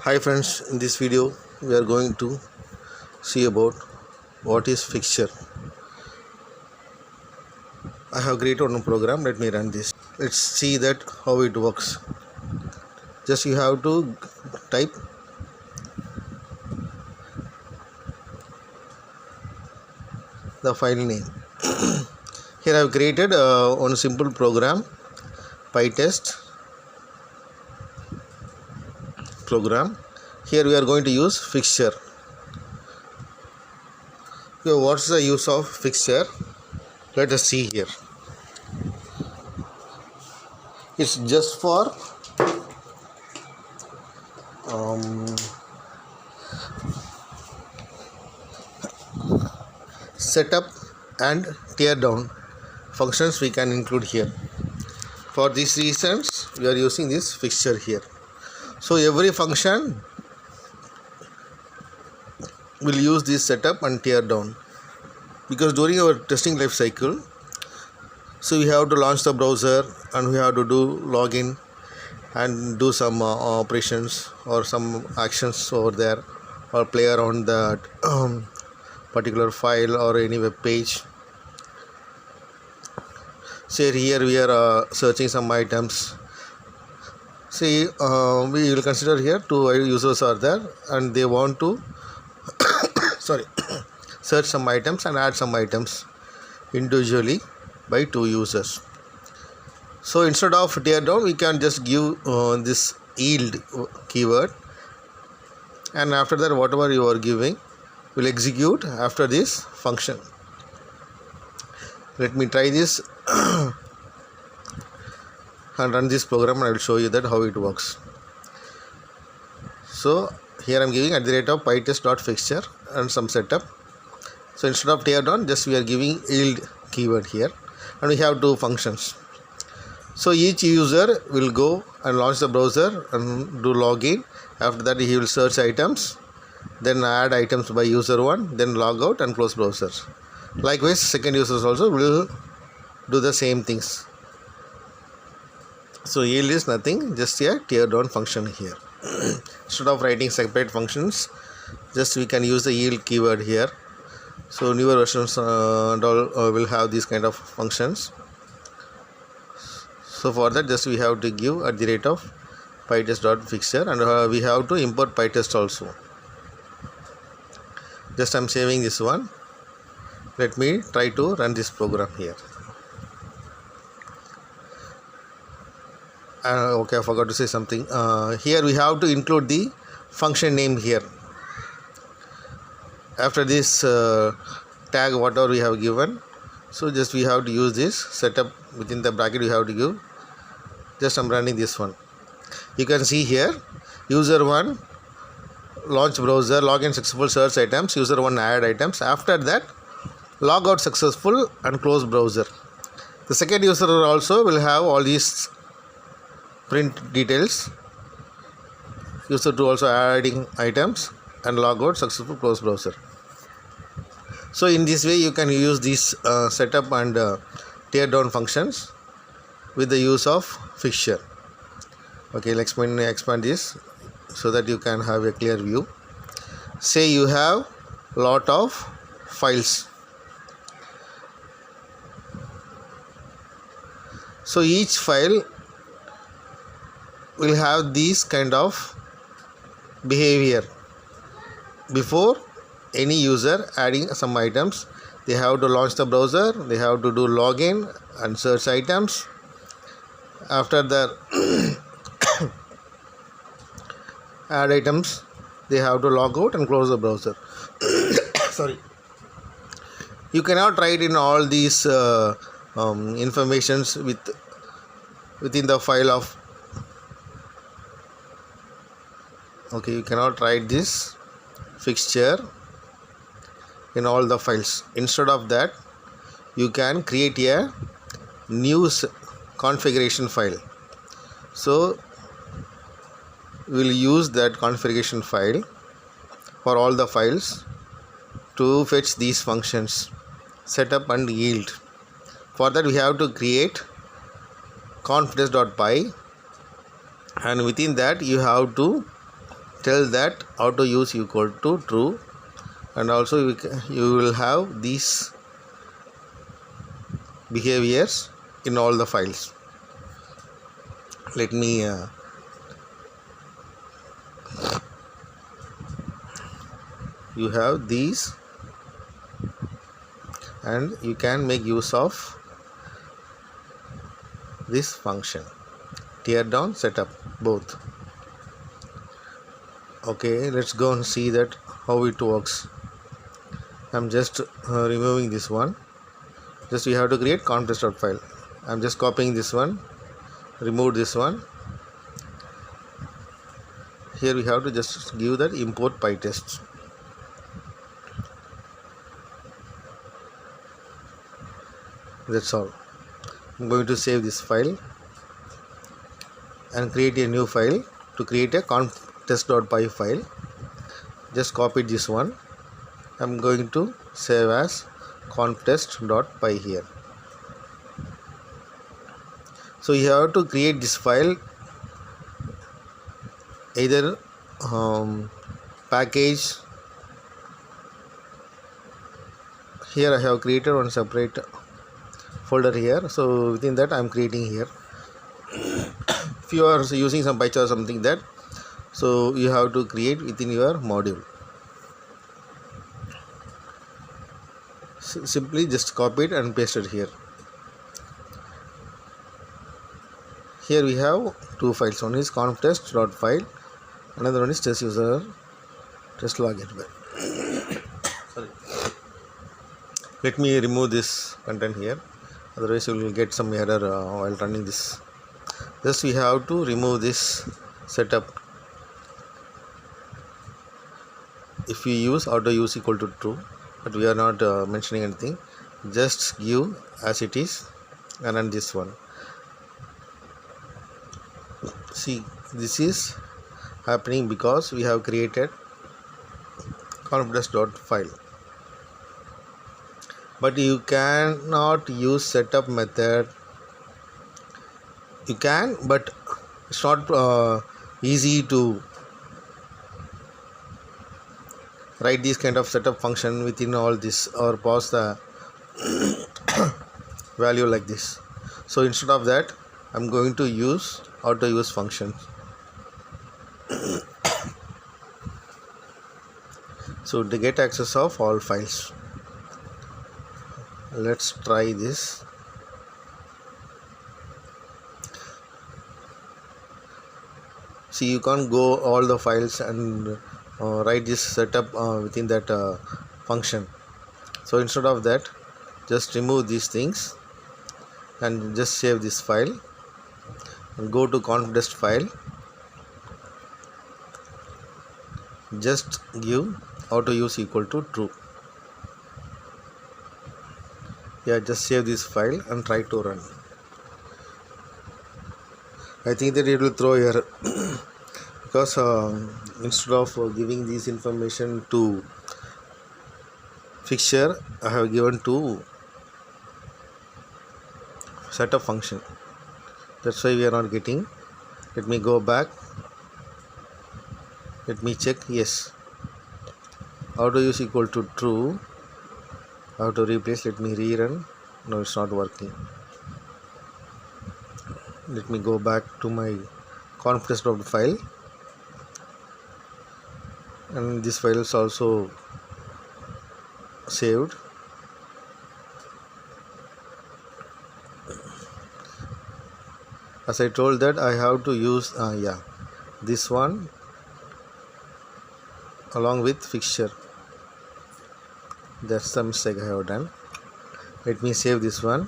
Hi friends, in this video we are going to see about what is fixture. I have created one program. Let me run this. Let's see that how it works. Just you have to type the file name. Here I have created one simple program, pytest program. Here we are going to use fixture. So what's the use of fixture? Let us see here. It's just for setup and tear down functions we can include here. For these reasons we are using this fixture here. So every function will use this setup and tear down, because during our testing life cycle, so we have to launch the browser and we have to do login and do some operations or some actions over there, or play around that particular file or any web page. Say here we are searching some items. See, we will consider here two users are there and they want to search some items and add some items individually by two users. So instead of tear down, we can just give this yield keyword, and after that whatever you are giving will execute after this function. Let me try this and run this program, and I will show you that how it works. So here I am giving @pytest.fixture and some setup. So instead of tear down, just we are giving yield keyword here, and we have two functions. So each user will go and launch the browser and do login. After that he will search items, then add items by user 1, then log out and close browser. Likewise second users also will do the same things. So yield is nothing, just a tear down function here. Instead of writing separate functions, just we can use the yield keyword here. So newer versions and all will have these kind of functions. So for that, just we have to give @pytest.fixture, and we have to import pytest also. Just I am saving this one. Let me try to run this program here. Okay, I forgot to say something. Here we have to include the function name here. After this tag whatever we have given, so just we have to use this setup within the bracket we have to give. Just I'm running this one. You can see here, user 1 launch browser, login successful, search items, user 1 add items. After that log out successful and close browser. The second user also will have all these print details. User 2 also adding items and log out successful, close browser. So in this way you can use these setup and tear down functions with the use of fixture. Okay, let's expand this so that you can have a clear view. Say you have lot of files. So each file will have these kind of behavior. Before any user adding some items, they have to launch the browser, they have to do login and search items. After the add items, they have to log out and close the browser. Sorry, you cannot write in all these informations within the file of. Okay, you cannot write this fixture in all the files. Instead of that, you can create a new configuration file. So we will use that configuration file for all the files to fetch these functions, setup and yield. For that we have to create confidence.py, and within that you have to tell that auto use equal to true, and also you will have these behaviors in all the files. Let me you have these, and you can make use of this function tear down setup both. Okay, let's go and see that how it works. I'm just removing this one. Just we have to create conf.test file. I'm just copying this one, remove this one. Here we have to just give that import pytest. That's all. I'm going to save this file and create a new file to create a conf.test.py file. Just copy this one. I'm going to save as conf.test.py here. So you have to create this file either package. Here I have created one separate folder here, so within that I am creating here. If you are using some PyCharm or something that, so you have to create within your module. Simply just copy it and paste it here. Here we have two files. One is conf.test.file, another one is test user test login. Sorry. Let me remove this content here, otherwise you will get some error while running this. Just we have to remove this setup. If we use auto use equal to true, but we are not mentioning anything, just give as it is and run this one. See, this is happening because we have created conf.test.file. But you cannot use setup method. You can, but it's not easy to write this kind of setup function within all this or pass the value like this. So instead of that, I'm going to use auto use function. So to get access of all files, let's try this. See, you can't go all the files and write this setup within that function. So instead of that, just remove these things and just save this file and go to conf.test file. Just give auto use equal to true. Yeah, just save this file and try to run. I think that it will throw error because instead of giving this information to fixture, I have given to setup function. That's why we are not getting. Let me go back. Let me check. Yes, auto use equal to true. How to replace? Let me rerun. No, it's not working. Let me go back to my conf.test file, and this file is also saved. As I told that I have to use this one along with fixture. That's the mistake I have done. Let me save this one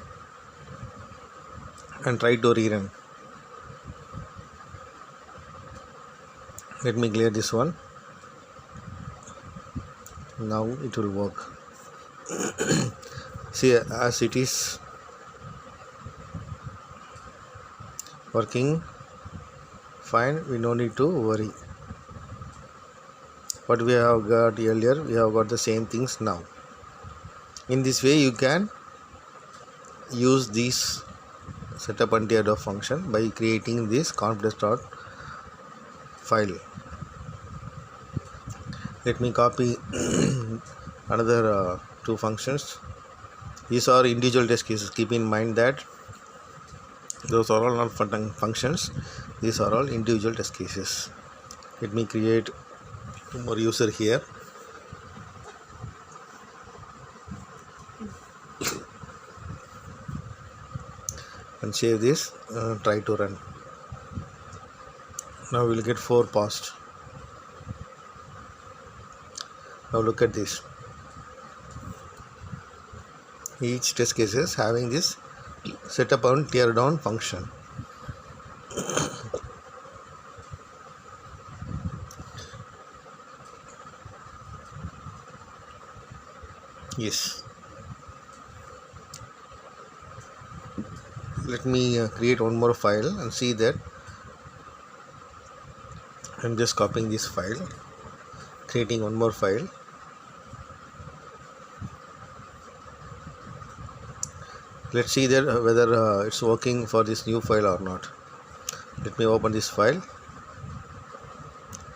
and try to rerun. Let me clear this one. Now it will work. See, as it is working fine, we no need to worry. What we have got earlier, we have got the same things now. In this way, you can use this setup and tear down function by creating this conf.test file. Let me copy another two functions. These are individual test cases. Keep in mind that those are all not functions. These are all individual test cases. Let me create two more user here. And save this. Try to run. Now we will get 4 passed. Now look at this. Each test case is having this setup and tear down function. Yes. Let me create one more file and see that. I'm just copying this file, creating one more file. Let's see that whether it's working for this new file or not. Let me open this file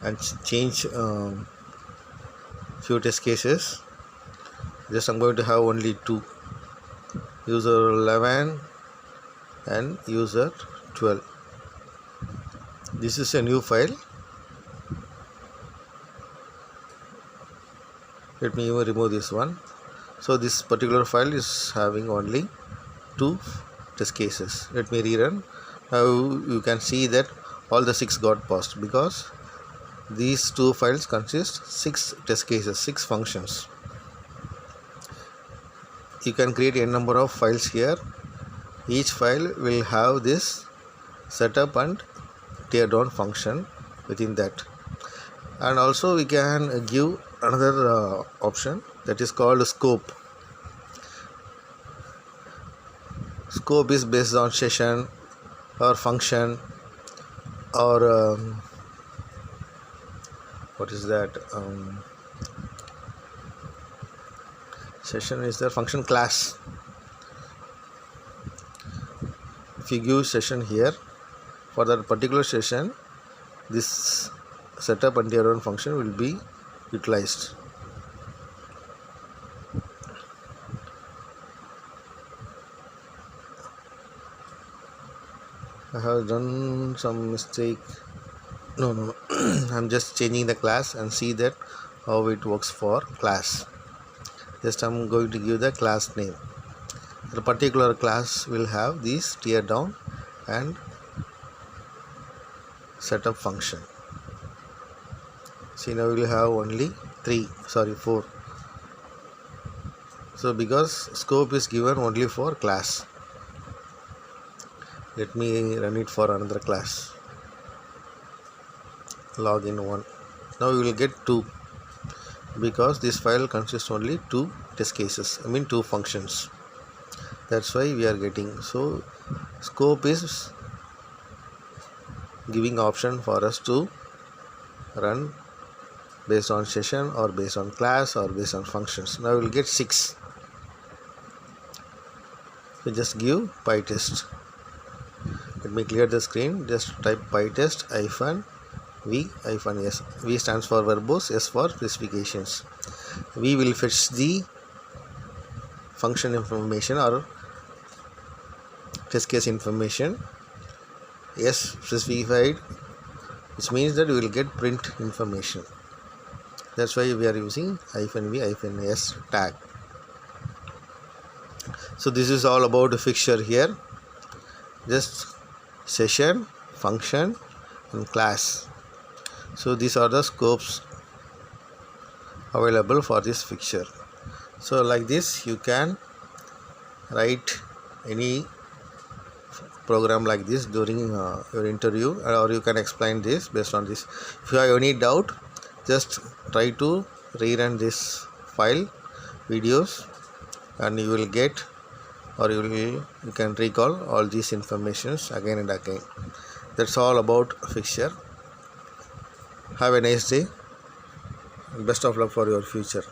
and change few test cases. Just I'm going to have only 2, user 11 and user 12. This is a new file. Let me even remove this one. So this particular file is having only 2 test cases. Let me rerun. Now you can see that all the 6 got passed because these 2 files consist 6 test cases, 6 functions. You can create a number of files here. Each file will have this setup and tear down function within that. And also we can give another option that is called scope. Scope is based on session or function or what is that? Session is the function class. If you give session here, for that particular session, this setup and tear down function will be utilized. I have done some mistake. No. I'm just changing the class and see that how it works for class. Just I'm going to give the class name. The particular class will have this tear down and setup function. See, now we will have only 4. So because scope is given only for class, let me run it for another class. Login 1. Now we will get 2 because this file consists only 2 test cases, 2 functions. That's why we are getting. So scope is giving option for us to run based on session or based on class or based on functions. Now we will get 6. So just give pytest. Let me clear the screen. Just type pytest -v-s. V stands for verbose, S for specifications. We will fetch the function information or test case information. S specified, which means that we will get print information. That's why we are using -v-s tag. So this is all about the fixture here. Just session, function and class. So these are the scopes available for this fixture. So like this you can write any program like this during your interview, or you can explain this based on this. If you have any doubt, just try to rerun this file videos and you will get, or you can recall all these informations again and again. That's all about fixture. Have a nice day. Best of luck for your future.